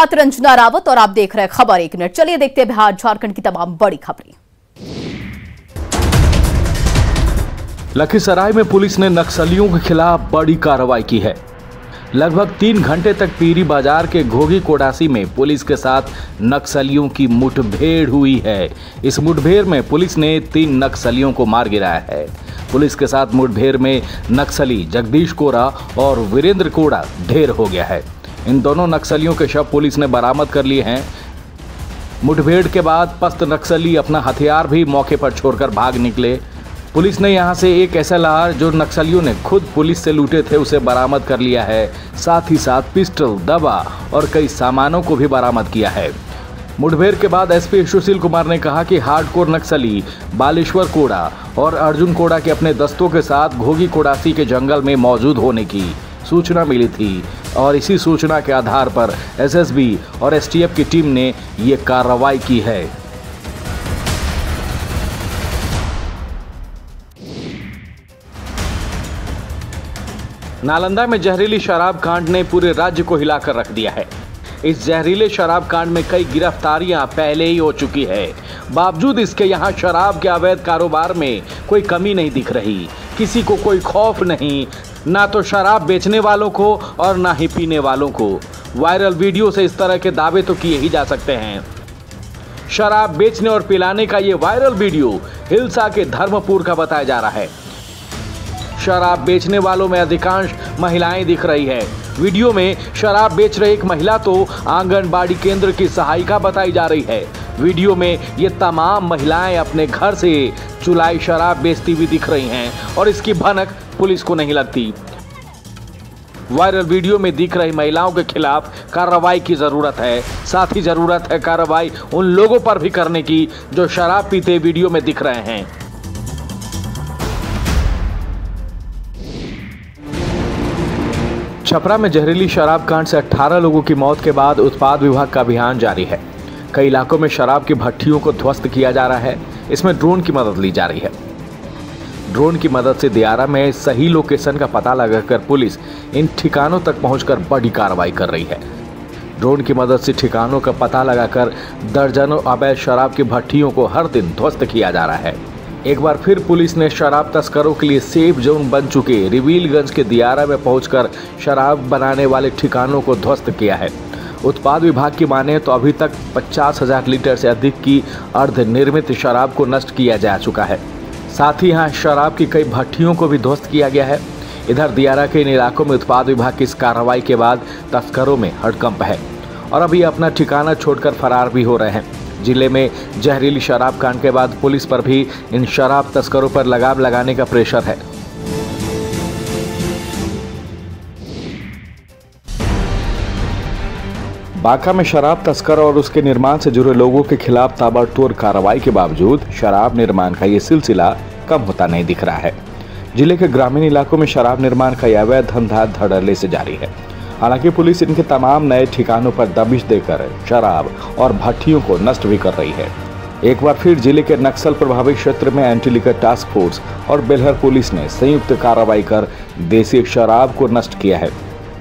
साथ रंजना रावत और आप देख रहे हैं खबर एक मिनट। चलिए देखते हैं बिहार झारखंड की तमाम बड़ी खबरें। लखीसराय में पुलिस ने नक्सलियों के खिलाफ बड़ी कार्रवाई की है। लगभग 3 घंटे तक पीरी बाजार के घोगी कोडासी में पुलिस के साथ नक्सलियों की मुठभेड़ हुई है। इस मुठभेड़ में पुलिस ने 3 नक्सलियों को मार गिराया है। पुलिस के साथ मुठभेड़ में नक्सली जगदीश कोरा और वीरेंद्र कोड़ा ढेर हो गया है। इन दोनों नक्सलियों के शव पुलिस ने बरामद कर लिए हैं। मुठभेड़ के बाद पस्त नक्सली अपना हथियार भी मौके पर छोड़कर भाग निकले। पुलिस ने यहां से एक SLR जो नक्सलियों ने खुद पुलिस से लूटे थे उसे बरामद कर लिया है। साथ ही साथ पिस्टल, दवा और कई सामानों को भी बरामद किया है। मुठभेड़ के बाद SP सुशील कुमार ने कहा कि हार्डकोर नक्सली बालेश्वर कोड़ा और अर्जुन कोड़ा के अपने दस्तों के साथ घोगी कोडासी के जंगल में मौजूद होने की सूचना मिली थी और इसी सूचना के आधार पर SSB और STF की टीम ने ये कार्रवाई की है। नालंदा में जहरीली शराब कांड ने पूरे राज्य को हिलाकर रख दिया है। इस जहरीले शराब कांड में कई गिरफ्तारियां पहले ही हो चुकी है। बावजूद इसके यहां शराब के अवैध कारोबार में कोई कमी नहीं दिख रही। किसी को कोई खौफ नहीं, ना तो शराब बेचने वालों को और ना ही पीने वालों को। वायरल वीडियो से इस तरह के दावे तो किए ही जा सकते हैं। शराब बेचने और पिलाने का ये वायरल वीडियो हिलसा के धर्मपुर का बताया जा रहा है। शराब बेचने वालों में अधिकांश महिलाएं दिख रही है। वीडियो में शराब बेच रही एक महिला तो आंगनबाड़ी केंद्र की सहायिका बताई जा रही है। वीडियो में ये तमाम महिलाएं अपने घर से चुलाई शराब बेचती हुई दिख रही हैं और इसकी भनक पुलिस को नहीं लगती। वायरल वीडियो में दिख रही महिलाओं के खिलाफ कार्रवाई की जरूरत है। साथ ही जरूरत है कार्रवाई उन लोगों पर भी करने की जो शराब पीते वीडियो में दिख रहे हैं। छपरा में जहरीली शराब कांड से 18 लोगों की मौत के बाद उत्पाद विभाग का अभियान जारी है। कई इलाकों में शराब की भट्टियों को ध्वस्त किया जा रहा है। इसमें ड्रोन की मदद ली जा रही है। ड्रोन की मदद से दियारा में सही लोकेशन का पता लगाकर पुलिस इन ठिकानों तक पहुंचकर बड़ी कार्रवाई कर रही है। ड्रोन की मदद से ठिकानों का पता लगाकर दर्जनों अवैध शराब की भट्टियों को हर दिन ध्वस्त किया जा रहा है। एक बार फिर पुलिस ने शराब तस्करों के लिए सेफ जोन बन चुके रिवीलगंज के दियारा में पहुंचकर शराब बनाने वाले ठिकानों को ध्वस्त किया है। उत्पाद विभाग की माने तो अभी तक 50,000 लीटर से अधिक की अर्धनिर्मित शराब को नष्ट किया जा चुका है। साथ ही यहाँ शराब की कई भट्टियों को भी ध्वस्त किया गया है। इधर दियारा के इन इलाकों में उत्पाद विभाग की इस कार्रवाई के बाद तस्करों में हड़कंप है और अभी अपना ठिकाना छोड़कर फरार भी हो रहे हैं। जिले में जहरीली शराब कांड के बाद पुलिस पर भी इन शराब तस्करों पर लगाम लगाने का प्रेशर है। बांका में शराब तस्कर और उसके निर्माण से जुड़े लोगों के खिलाफ ताबड़तोड़ कार्रवाई के बावजूद शराब निर्माण का ये सिलसिला कम होता नहीं दिख रहा है। जिले के ग्रामीण इलाकों में शराब निर्माण का यह अवैध धंधा धड़ल्ले से जारी है। हालांकि पुलिस इनके तमाम नए ठिकानों पर दबिश देकर शराब और भट्टियों को नष्ट भी कर रही है। एक बार फिर जिले के नक्सल प्रभावित क्षेत्र में एंटी लिकर टास्क फोर्स और बेलहर पुलिस ने संयुक्त कार्रवाई कर देसी शराब को नष्ट किया है।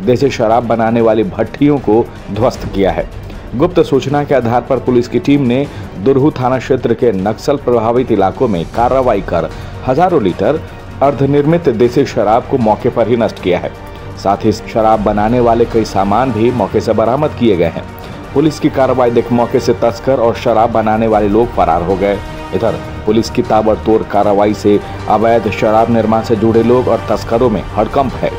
देसी शराब बनाने वाली भट्टियों को ध्वस्त किया है। गुप्त सूचना के आधार पर पुलिस की टीम ने दुरहू थाना क्षेत्र के नक्सल प्रभावित इलाकों में कार्रवाई कर हजारों लीटर अर्धनिर्मित देसी शराब को मौके पर ही नष्ट किया है। साथ ही शराब बनाने वाले कई सामान भी मौके से बरामद किए गए हैं। पुलिस की कार्रवाई देख मौके से तस्कर और शराब बनाने वाले लोग फरार हो गए। इधर पुलिस की ताबड़तोड़ कार्रवाई से अवैध शराब निर्माण से जुड़े लोग और तस्करों में हड़कंप है।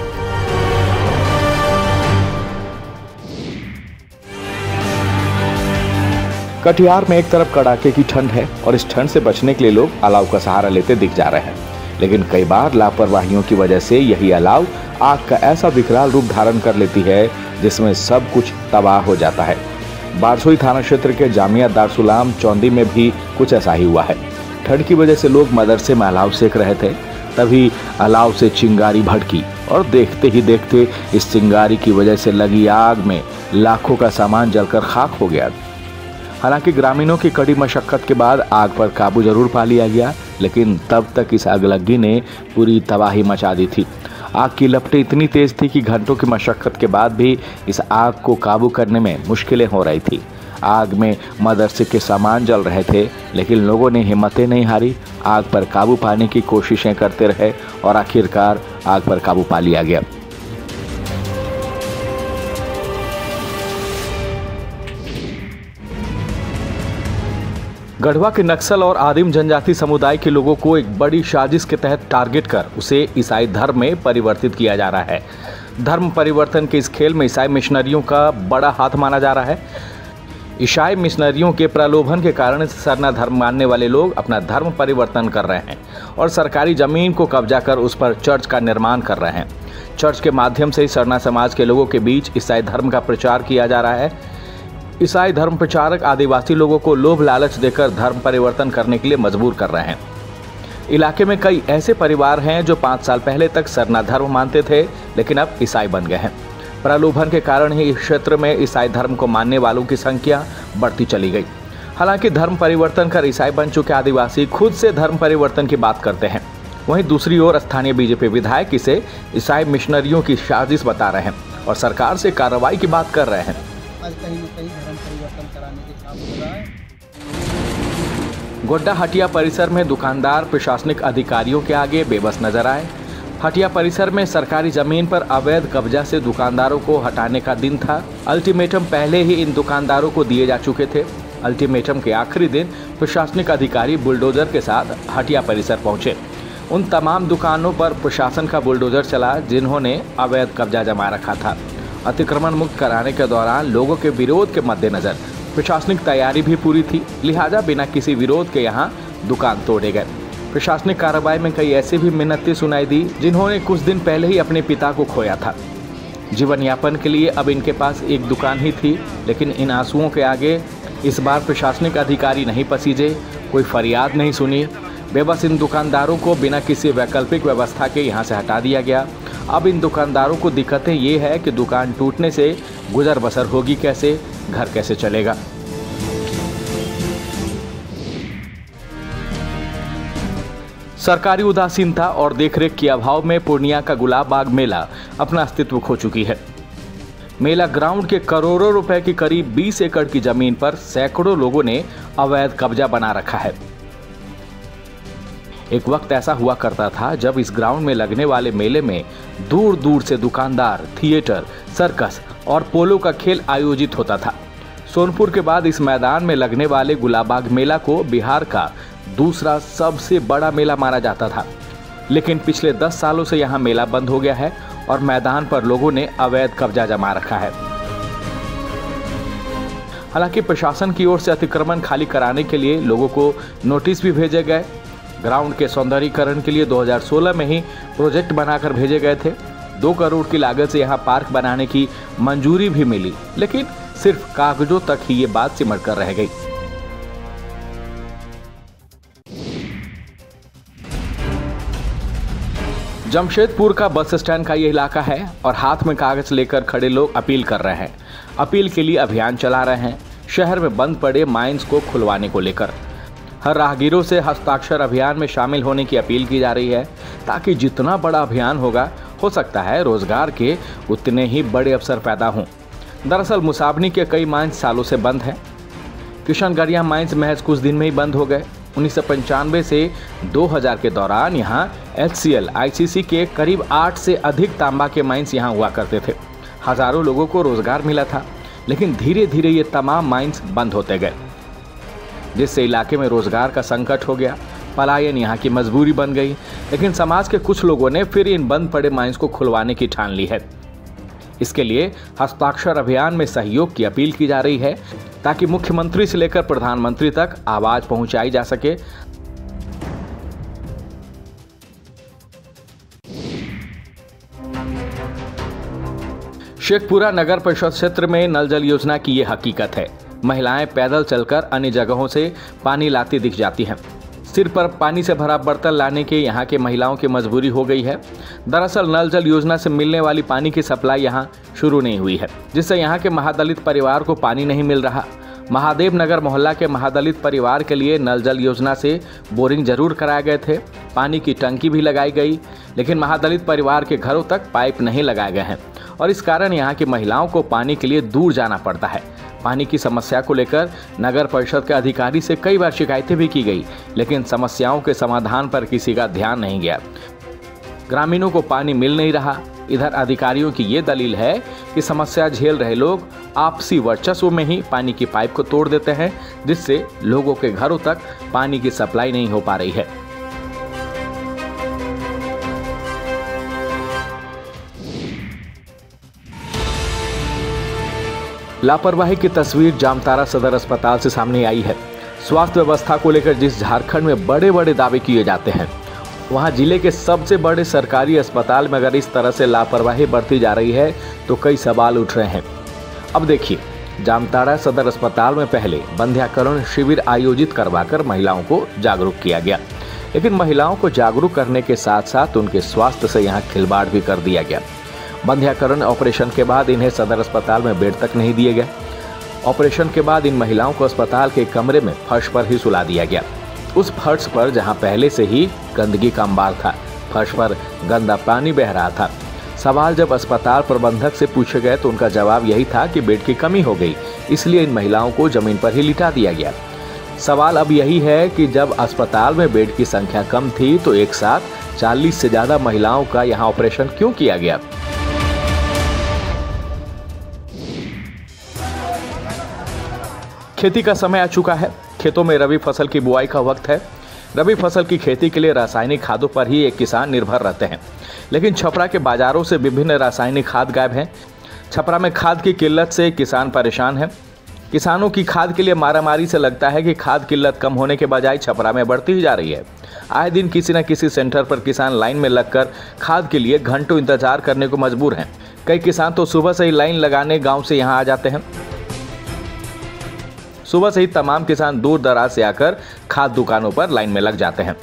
कटिहार में एक तरफ कड़ाके की ठंड है और इस ठंड से बचने के लिए लोग अलाव का सहारा लेते दिख जा रहे हैं, लेकिन कई बार लापरवाहियों की वजह से यही अलाव आग का ऐसा विकराल रूप धारण कर लेती है जिसमें सब कुछ तबाह हो जाता है। बारसोई थाना क्षेत्र के जामिया दारसुलाम चौंदी में भी कुछ ऐसा ही हुआ है। ठंड की वजह से लोग मदरसे में अलाव सेक रहे थे, तभी अलाव से चिंगारी भड़की और देखते ही देखते इस चिंगारी की वजह से लगी आग में लाखों का सामान जलकर खाक हो गया। हालांकि ग्रामीणों की कड़ी मशक्कत के बाद आग पर काबू जरूर पा लिया गया, लेकिन तब तक इस अगलग्गी ने पूरी तबाही मचा दी थी। आग की लपटें इतनी तेज थी कि घंटों की मशक्कत के बाद भी इस आग को काबू करने में मुश्किलें हो रही थी। आग में मदरसे के सामान जल रहे थे, लेकिन लोगों ने हिम्मतें नहीं हारी, आग पर काबू पाने की कोशिशें करते रहे और आखिरकार आग पर काबू पा लिया गया। गढ़वा के नक्सल और आदिम जनजाति समुदाय के लोगों को एक बड़ी साजिश के तहत टारगेट कर उसे ईसाई धर्म में परिवर्तित किया जा रहा है। धर्म परिवर्तन के इस खेल में ईसाई मिशनरियों का बड़ा हाथ माना जा रहा है। ईसाई मिशनरियों के प्रलोभन के कारण सरना धर्म मानने वाले लोग अपना धर्म परिवर्तन कर रहे हैं और सरकारी जमीन को कब्जा कर उस पर चर्च का निर्माण कर रहे हैं। चर्च के माध्यम से सरना समाज के लोगों के बीच ईसाई धर्म का प्रचार किया जा रहा है। ईसाई धर्म प्रचारक आदिवासी लोगों को लोभ लालच देकर धर्म परिवर्तन करने के लिए मजबूर कर रहे हैं। इलाके में कई ऐसे परिवार हैं जो 5 साल पहले तक सरना धर्म मानते थे, लेकिन अब ईसाई बन गए हैं। प्रलोभन के कारण ही इस क्षेत्र में ईसाई धर्म को मानने वालों की संख्या बढ़ती चली गई। हालांकि धर्म परिवर्तन कर ईसाई बन चुके आदिवासी खुद से धर्म परिवर्तन की बात करते हैं। वहीं दूसरी ओर स्थानीय बीजेपी विधायक इसे ईसाई मिशनरियों की साजिश बता रहे हैं और सरकार से कार्रवाई की बात कर रहे हैं। आज कहीं न कहीं धर्म परिवर्तन कराने के काम हो रहा है। गोड्डा हटिया परिसर में दुकानदार प्रशासनिक अधिकारियों के आगे बेबस नजर आए। हटिया परिसर में सरकारी जमीन पर अवैध कब्जा से दुकानदारों को हटाने का दिन था। अल्टीमेटम पहले ही इन दुकानदारों को दिए जा चुके थे। अल्टीमेटम के आखिरी दिन प्रशासनिक अधिकारी बुलडोजर के साथ हटिया परिसर पहुंचे। उन तमाम दुकानों पर प्रशासन का बुलडोजर चला जिन्होंने अवैध कब्जा जमा रखा था। अतिक्रमण मुक्त कराने के दौरान लोगों के विरोध के मद्देनजर प्रशासनिक तैयारी भी पूरी थी, लिहाजा बिना किसी विरोध के यहाँ दुकान तोड़े गए। प्रशासनिक कार्रवाई में कई ऐसी भी मिन्नतें सुनाई दी जिन्होंने कुछ दिन पहले ही अपने पिता को खोया था। जीवन यापन के लिए अब इनके पास एक दुकान ही थी, लेकिन इन आंसुओं के आगे इस बार प्रशासनिक अधिकारी नहीं पसीजे, कोई फरियाद नहीं सुनी। बेबस इन दुकानदारों को बिना किसी वैकल्पिक व्यवस्था के यहाँ से हटा दिया गया। अब इन दुकानदारों को दिक्कतें ये है कि दुकान टूटने से गुजर बसर होगी कैसे, घर कैसे चलेगा। सरकारी उदासीनता और देखरेख के अभाव में पूर्णिया का गुलाब बाग मेला अपना अस्तित्व खो चुकी है। मेला ग्राउंड के करोड़ों रुपए की करीब 20 एकड़ की जमीन पर सैकड़ों लोगों ने अवैध कब्जा बना रखा है। एक वक्त ऐसा हुआ करता था जब इस ग्राउंड में लगने वाले मेले में दूर दूर से दुकानदार, थिएटर, सर्कस और पोलो का खेल आयोजित होता था। सोनपुर के बाद इस मैदान में लगने वाले गुलाबबाग मेला को बिहार का दूसरा सबसे बड़ा मेला माना जाता था, लेकिन पिछले 10 सालों से यहाँ मेला बंद हो गया है और मैदान पर लोगों ने अवैध कब्जा जमा रखा है। हालांकि प्रशासन की ओर से अतिक्रमण खाली कराने के लिए लोगों को नोटिस भी भेजे गए। ग्राउंड के सौंदर्यीकरण के लिए 2016 में ही प्रोजेक्ट बनाकर भेजे गए थे। 2 करोड़ की लागत से यहाँ पार्क बनाने की मंजूरी भी मिली, लेकिन सिर्फ कागजों तक ही ये बात सिमट कर रह गई। जमशेदपुर का बस स्टैंड का ये इलाका है और हाथ में कागज लेकर खड़े लोग अपील कर रहे हैं। अपील के लिए अभियान चला रहे हैं, शहर में बंद पड़े माइंस को खुलवाने को लेकर। हर राहगीरों से हस्ताक्षर अभियान में शामिल होने की अपील की जा रही है, ताकि जितना बड़ा अभियान होगा, हो सकता है रोजगार के उतने ही बड़े अवसर पैदा हों। दरअसल मुसाबनी के कई माइंस सालों से बंद हैं। किशनगढ़िया माइंस महज कुछ दिन में ही बंद हो गए। 1995 से 2000 के दौरान यहाँ HCL, ICC के करीब 8 से अधिक तांबा के माइंस यहाँ हुआ करते थे। हजारों लोगों को रोजगार मिला था, लेकिन धीरे धीरे ये तमाम माइंस बंद होते गए, जिससे इलाके में रोजगार का संकट हो गया। पलायन यहाँ की मजबूरी बन गई, लेकिन समाज के कुछ लोगों ने फिर इन बंद पड़े माइंस को खुलवाने की ठान ली है। इसके लिए हस्ताक्षर अभियान में सहयोग की अपील की जा रही है, ताकि मुख्यमंत्री से लेकर प्रधानमंत्री तक आवाज पहुंचाई जा सके। शेखपुरा नगर परिषद क्षेत्र में नल जल योजना की ये हकीकत है। महिलाएं पैदल चलकर अन्य जगहों से पानी लाती दिख जाती हैं। सिर पर पानी से भरा बर्तन लाने के यहाँ के महिलाओं की मजबूरी हो गई है। दरअसल नल जल योजना से मिलने वाली पानी की सप्लाई यहाँ शुरू नहीं हुई है, जिससे यहाँ के महादलित परिवार को पानी नहीं मिल रहा। महादेव नगर मोहल्ला के महादलित परिवार के लिए नल जल योजना से बोरिंग जरूर कराए गए थे, पानी की टंकी भी लगाई गई, लेकिन महादलित परिवार के घरों तक पाइप नहीं लगाए गए हैं और इस कारण यहाँ की महिलाओं को पानी के लिए दूर जाना पड़ता है। पानी की समस्या को लेकर नगर परिषद के अधिकारी से कई बार शिकायतें भी की गई, लेकिन समस्याओं के समाधान पर किसी का ध्यान नहीं गया। ग्रामीणों को पानी मिल नहीं रहा। इधर अधिकारियों की ये दलील है कि समस्या झेल रहे लोग आपसी वर्चस्व में ही पानी की पाइप को तोड़ देते हैं, जिससे लोगों के घरों तक पानी की सप्लाई नहीं हो पा रही है। लापरवाही की तस्वीर जामताड़ा सदर अस्पताल से सामने आई है। स्वास्थ्य व्यवस्था को लेकर जिस झारखंड में बड़े बड़े दावे किए जाते हैं, वहां जिले के सबसे बड़े सरकारी अस्पताल में अगर इस तरह से लापरवाही बरती जा रही है तो कई सवाल उठ रहे हैं। अब देखिए, जामताड़ा सदर अस्पताल में पहले बंध्याकरण शिविर आयोजित करवाकर महिलाओं को जागरूक किया गया, लेकिन महिलाओं को जागरूक करने के साथ साथ उनके स्वास्थ्य से यहाँ खिलवाड़ भी कर दिया गया। बंध्याकरण ऑपरेशन के बाद इन्हें सदर अस्पताल में बेड तक नहीं दिए गए। ऑपरेशन के बाद इन महिलाओं को अस्पताल के कमरे में फर्श पर ही सुला दिया गया। उस फर्श पर जहां पहले से ही गंदगी का अंबार था, फर्श पर गंदा पानी बह रहा था। सवाल जब अस्पताल प्रबंधक से पूछे गए तो उनका जवाब यही था कि बेड की कमी हो गई, इसलिए इन महिलाओं को जमीन पर ही लिटा दिया गया। सवाल अब यही है कि जब अस्पताल में बेड की संख्या कम थी तो एक साथ 40 से ज्यादा महिलाओं का यहाँ ऑपरेशन क्यों किया गया? खेती का समय आ चुका है। खेतों में रबी फसल की बुआई का वक्त है। रबी फसल की खेती के लिए रासायनिक खादों पर ही एक किसान निर्भर रहते हैं, लेकिन छपरा के बाजारों से विभिन्न रासायनिक खाद गायब हैं। छपरा में खाद की किल्लत से किसान परेशान हैं। किसानों की खाद के लिए मारामारी से लगता है कि खाद किल्लत कम होने के बजाय छपरा में बढ़ती ही जा रही है। आए दिन किसी न किसी सेंटर पर किसान लाइन में लगकर खाद के लिए घंटों इंतजार करने को मजबूर हैं। कई किसान तो सुबह से ही लाइन लगाने गाँव से यहाँ आ जाते हैं। सुबह से ही तमाम किसान दूर दराज से आकर खाद दुकानों पर लाइन में लग जाते हैं।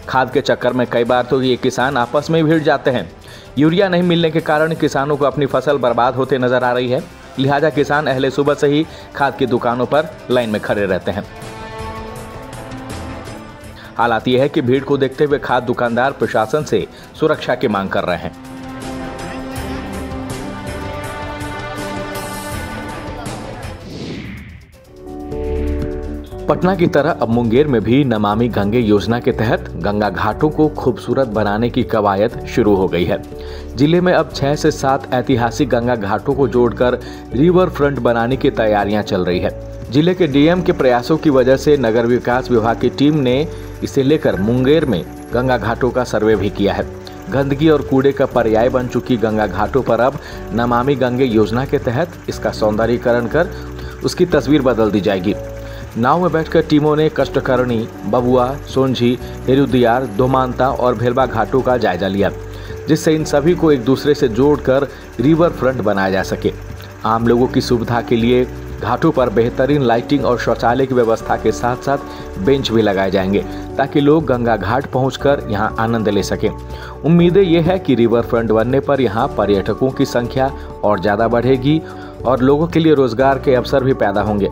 खाद के चक्कर में कई बार तो ये किसान आपस में भिड़ जाते हैं। यूरिया नहीं मिलने के कारण किसानों को अपनी फसल बर्बाद होते नजर आ रही है, लिहाजा किसान अहले सुबह से ही खाद की दुकानों पर लाइन में खड़े रहते हैं। हालात ये है कि भीड़ को देखते हुए खाद दुकानदार प्रशासन से सुरक्षा की मांग कर रहे हैं। पटना की तरह अब मुंगेर में भी नमामि गंगे योजना के तहत गंगा घाटों को खूबसूरत बनाने की कवायद शुरू हो गई है। जिले में अब 6 से 7 ऐतिहासिक गंगा घाटों को जोड़कर रिवर फ्रंट बनाने की तैयारियां चल रही है। जिले के डीएम के प्रयासों की वजह से नगर विकास विभाग की टीम ने इसे लेकर मुंगेर में गंगा घाटों का सर्वे भी किया है। गंदगी और कूड़े का पर्याय बन चुकी गंगा घाटों पर अब नमामि गंगे योजना के तहत इसका सौंदर्यीकरण कर उसकी तस्वीर बदल दी जाएगी। नाव में बैठकर टीमों ने कष्टकर्णी, बबुआ, सोनझी, हेरुदियार, दोमांता और भेलवा घाटों का जायजा लिया, जिससे इन सभी को एक दूसरे से जोड़कर रिवर फ्रंट बनाया जा सके। आम लोगों की सुविधा के लिए घाटों पर बेहतरीन लाइटिंग और शौचालय की व्यवस्था के साथ साथ बेंच भी लगाए जाएंगे, ताकि लोग गंगा घाट पहुंचकर यहां आनंद ले सकें। उम्मीदें ये है कि रिवर फ्रंट बनने पर यहां पर्यटकों की संख्या और ज़्यादा बढ़ेगी और लोगों के लिए रोजगार के अवसर भी पैदा होंगे।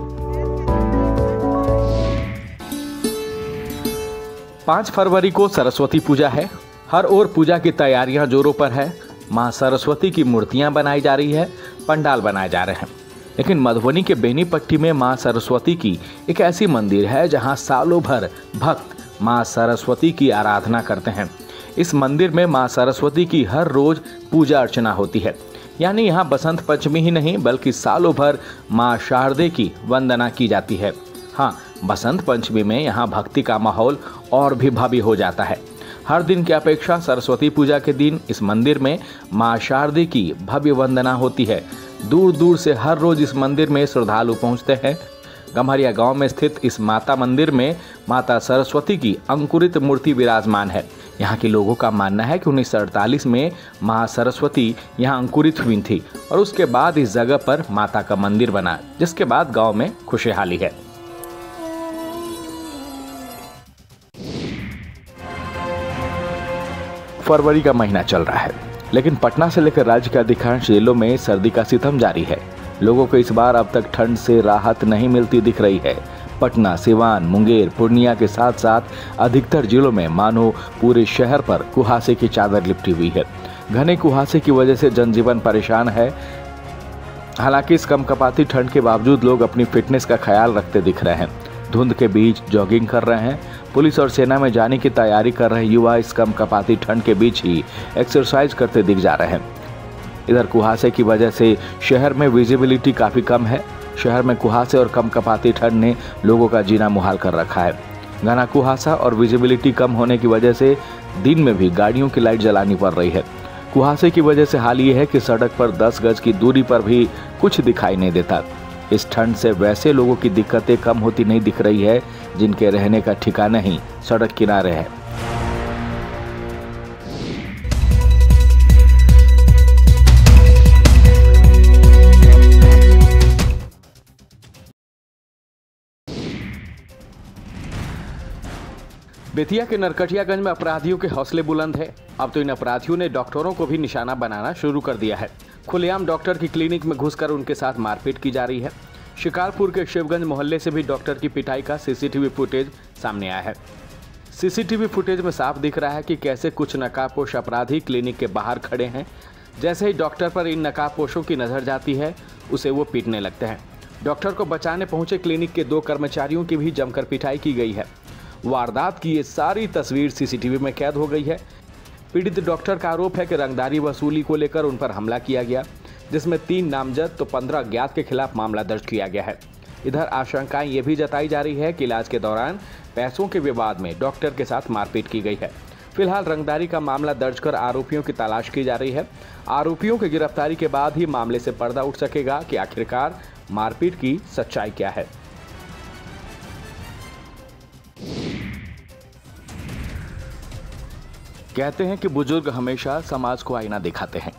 5 फरवरी को सरस्वती पूजा है। हर ओर पूजा की तैयारियां जोरों पर है। मां सरस्वती की मूर्तियां बनाई जा रही है, पंडाल बनाए जा रहे हैं। लेकिन मधुबनी के बेनीपट्टी में मां सरस्वती की एक ऐसी मंदिर है जहां सालों भर भक्त मां सरस्वती की आराधना करते हैं। इस मंदिर में मां सरस्वती की हर रोज पूजा अर्चना होती है। यानी यहाँ बसंत पंचमी ही नहीं बल्कि सालों भर मां शारदे की वंदना की जाती है। हाँ, बसंत पंचमी में यहाँ भक्ति का माहौल और भी भव्य हो जाता है। हर दिन की अपेक्षा सरस्वती पूजा के दिन इस मंदिर में मां शारदे की भव्य वंदना होती है। दूर दूर से हर रोज इस मंदिर में श्रद्धालु पहुंचते हैं। गम्हरिया गांव में स्थित इस माता मंदिर में माता सरस्वती की अंकुरित मूर्ति विराजमान है। यहाँ के लोगों का मानना है कि 1948 में मां सरस्वती यहाँ अंकुरित हुई थी और उसके बाद इस जगह पर माता का मंदिर बना, जिसके बाद गांव में खुशहाली है। फरवरी का महीना चल रहा है, लेकिन पटना से लेकर राज्य के अधिकांश जिलों में सर्दी का सितम जारी है। लोगों को इस बार अब तक ठंड से राहत नहीं मिलती दिख रही है। पटना, सिवान, मुंगेर, पूर्णिया के साथ साथ अधिकतर जिलों में मानो पूरे शहर पर कुहासे की चादर लिपटी हुई है। घने कुहासे की वजह से जनजीवन परेशान है। हालांकि इस कपकपाती ठंड के बावजूद लोग अपनी फिटनेस का ख्याल रखते दिख रहे हैं। धुंध के बीच जॉगिंग कर रहे हैं। पुलिस और सेना में जाने की तैयारी कर रहे युवा इस कपकपाती ठंड के बीच ही एक्सरसाइज करते दिख जा रहे हैं। इधर कुहासे की वजह से शहर में विजिबिलिटी काफ़ी कम है। शहर में कुहासे और कपकपाती ठंड ने लोगों का जीना मुहाल कर रखा है। घना कुहासा और विजिबिलिटी कम होने की वजह से दिन में भी गाड़ियों की लाइट जलानी पड़ रही है। कुहासे की वजह से हाल ये है कि सड़क पर 10 गज की दूरी पर भी कुछ दिखाई नहीं देता। इस ठंड से वैसे लोगों की दिक्कतें कम होती नहीं दिख रही है जिनके रहने का ठिकाना ही सड़क किनारे है। बेतिया के नरकटियागंज में अपराधियों के हौसले बुलंद है। अब तो इन अपराधियों ने डॉक्टरों को भी निशाना बनाना शुरू कर दिया है। खुलेआम डॉक्टर की क्लिनिक में घुसकर उनके साथ मारपीट की जा रही है। शिकारपुर के शिवगंज मोहल्ले से भी डॉक्टर की पिटाई का सीसीटीवी फुटेज सामने आया है। सीसीटीवी फुटेज में साफ दिख रहा है कि कैसे कुछ नकाबपोश अपराधी क्लिनिक के बाहर खड़े हैं। जैसे ही डॉक्टर पर इन नकाबपोशों की नजर जाती है, उसे वो पीटने लगते हैं। डॉक्टर को बचाने पहुंचे क्लिनिक के 2 कर्मचारियों की भी जमकर पिटाई की गई है। वारदात की ये सारी तस्वीर सीसीटीवी में कैद हो गई है। पीड़ित डॉक्टर का आरोप है कि रंगदारी वसूली को लेकर उन पर हमला किया गया, जिसमें 3 नामजद तो 15 अज्ञात के खिलाफ मामला दर्ज किया गया है। इधर आशंकाएं ये भी जताई जा रही है कि इलाज के दौरान पैसों के विवाद में डॉक्टर के साथ मारपीट की गई है। फिलहाल रंगदारी का मामला दर्ज कर आरोपियों की तलाश की जा रही है। आरोपियों की गिरफ्तारी के बाद ही मामले से पर्दा उठ सकेगा कि आखिरकार मारपीट की सच्चाई क्या है। कहते हैं कि बुजुर्ग हमेशा समाज को आईना दिखाते हैं,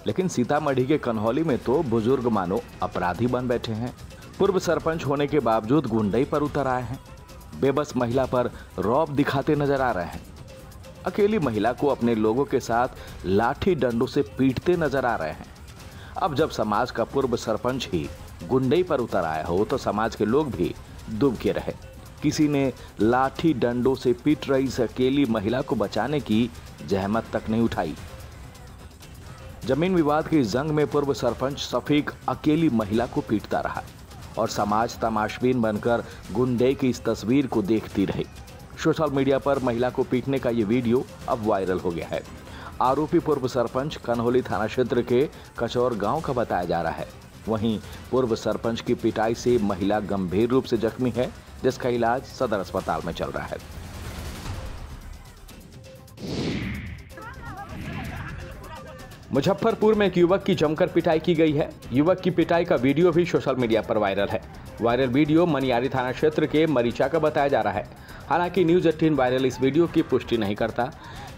लेकिन सीतामढ़ी के कन्हौली में तो बुजुर्ग मानो अपराधी बन बैठे हैं। पूर्व सरपंच होने के बावजूद गुंडई पर उतर आए हैं। बेबस महिला पर रौब दिखाते नजर आ रहे हैं। अकेली महिला को अपने लोगों के साथ लाठी डंडों से पीटते नजर आ रहे हैं। अब जब समाज का पूर्व सरपंच ही गुंडई पर उतर आया हो तो समाज के लोग भी डूब के रहे। किसी ने लाठी डंडों से पीट रही इस अकेली महिला को बचाने की जहमत तक नहीं उठाई। जमीन विवाद की जंग में पूर्व सरपंच सफीक अकेली महिला को पीटता रहा और समाज तमाशबीन बनकर गुंडे की इस तस्वीर को देखती रही। सोशल मीडिया पर महिला को पीटने का ये वीडियो अब वायरल हो गया है। आरोपी पूर्व सरपंच कन्हौली थाना क्षेत्र के कचौर गांव का बताया जा रहा है। वहीं पूर्व सरपंच की पिटाई से महिला गंभीर रूप से जख्मी है, जिसका इलाज सदर अस्पताल में चल रहा है। मुजफ्फरपुर में एक युवक की जमकर पिटाई की गई है। युवक की पिटाई का वीडियो भी सोशल मीडिया पर वायरल है। वायरल वीडियो मनियारी थाना क्षेत्र के मरीचा का बताया जा रहा है। हालांकि न्यूज़ 18 वायरल इस वीडियो की पुष्टि नहीं करता।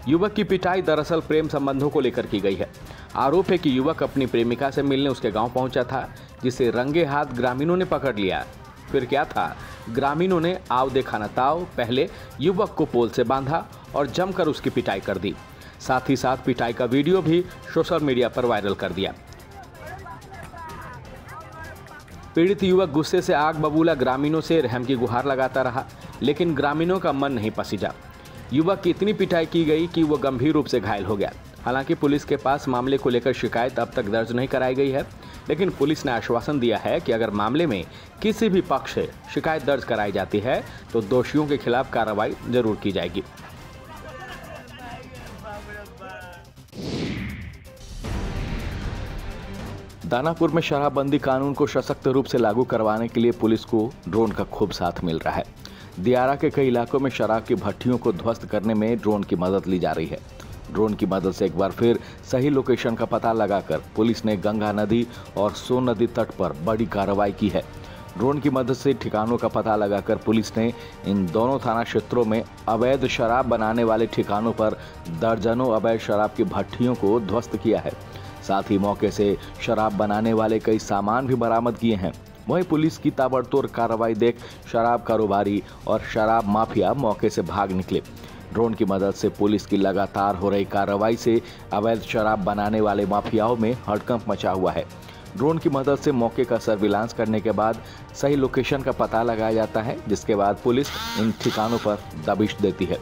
युवक की पिटाई दरअसल प्रेम संबंधों को लेकर की गई है। आरोप है कि युवक अपनी प्रेमिका से मिलने उसके गांव पहुंचा था, जिसे रंगे हाथ ग्रामीणों ने पकड़ लिया। फिर क्या था, ग्रामीणों ने आव देखा न ताव, पहले युवक को पोल से बांधा और जमकर उसकी पिटाई कर दी। साथ ही साथ पिटाई का वीडियो भी सोशल मीडिया पर वायरल कर दिया। पीड़ित युवक गुस्से से आग बबूला ग्रामीणों से रहम की गुहार लगाता रहा, लेकिन ग्रामीणों का मन नहीं पसीजा। युवक की इतनी पिटाई की गई कि वो गंभीर रूप से घायल हो गया। हालांकि पुलिस के पास मामले को लेकर शिकायत अब तक दर्ज नहीं कराई गई है, लेकिन पुलिस ने आश्वासन दिया है कि अगर मामले में किसी भी पक्ष से शिकायत दर्ज कराई जाती है तो दोषियों के खिलाफ कार्रवाई जरूर की जाएगी। दानापुर में शराबबंदी कानून को सशक्त रूप से लागू करवाने के लिए पुलिस को ड्रोन का खूब साथ मिल रहा है। दियारा के कई इलाकों में शराब की भट्टियों को ध्वस्त करने में ड्रोन की मदद ली जा रही है। ड्रोन की मदद से एक बार फिर सही लोकेशन का पता लगाकर पुलिस ने गंगा नदी और सोन नदी तट पर बड़ी कार्रवाई की है। ड्रोन की मदद से ठिकानों का पता लगाकर पुलिस ने इन दोनों थाना क्षेत्रों में अवैध शराब बनाने वाले ठिकानों पर दर्जनों अवैध शराब की भट्टियों को ध्वस्त किया है। साथ ही मौके से शराब बनाने वाले कई सामान भी बरामद किए हैं। वहीं पुलिस की ताबड़तोड़ कार्रवाई देख शराब कारोबारी और शराब माफिया मौके से भाग निकले। ड्रोन की मदद से पुलिस की लगातार हो रही कार्रवाई से अवैध शराब बनाने वाले माफियाओं में हड़कंप मचा हुआ है। ड्रोन की मदद से मौके का सर्विलांस करने के बाद सही लोकेशन का पता लगाया जाता है, जिसके बाद पुलिस इन ठिकानों पर दबिश देती है।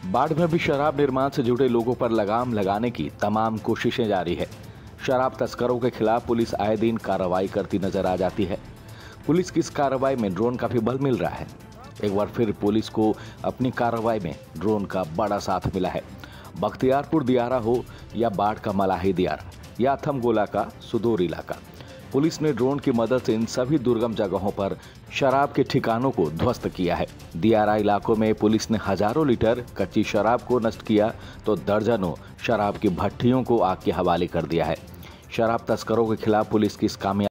बाढ़ में भी शराब निर्माण से जुड़े लोगों पर लगाम लगाने की तमाम कोशिशें जारी है। शराब तस्करों के खिलाफ पुलिस आए दिन कार्रवाई करती नजर आ जाती है। पुलिस की इस कार्रवाई में ड्रोन का भी बल मिल रहा है। एक बार फिर पुलिस को अपनी कार्रवाई में ड्रोन का बड़ा साथ मिला है। बख्तियारपुर दियारा हो या बाढ़ का मलाही दियारा या अथमगोला का सुदूर इलाका, पुलिस ने ड्रोन की मदद से इन सभी दुर्गम जगहों पर शराब के ठिकानों को ध्वस्त किया है। दियारा इलाकों में पुलिस ने हजारों लीटर कच्ची शराब को नष्ट किया तो दर्जनों शराब की भट्टियों को आग के हवाले कर दिया है। शराब तस्करों के खिलाफ पुलिस की इस कामयाबी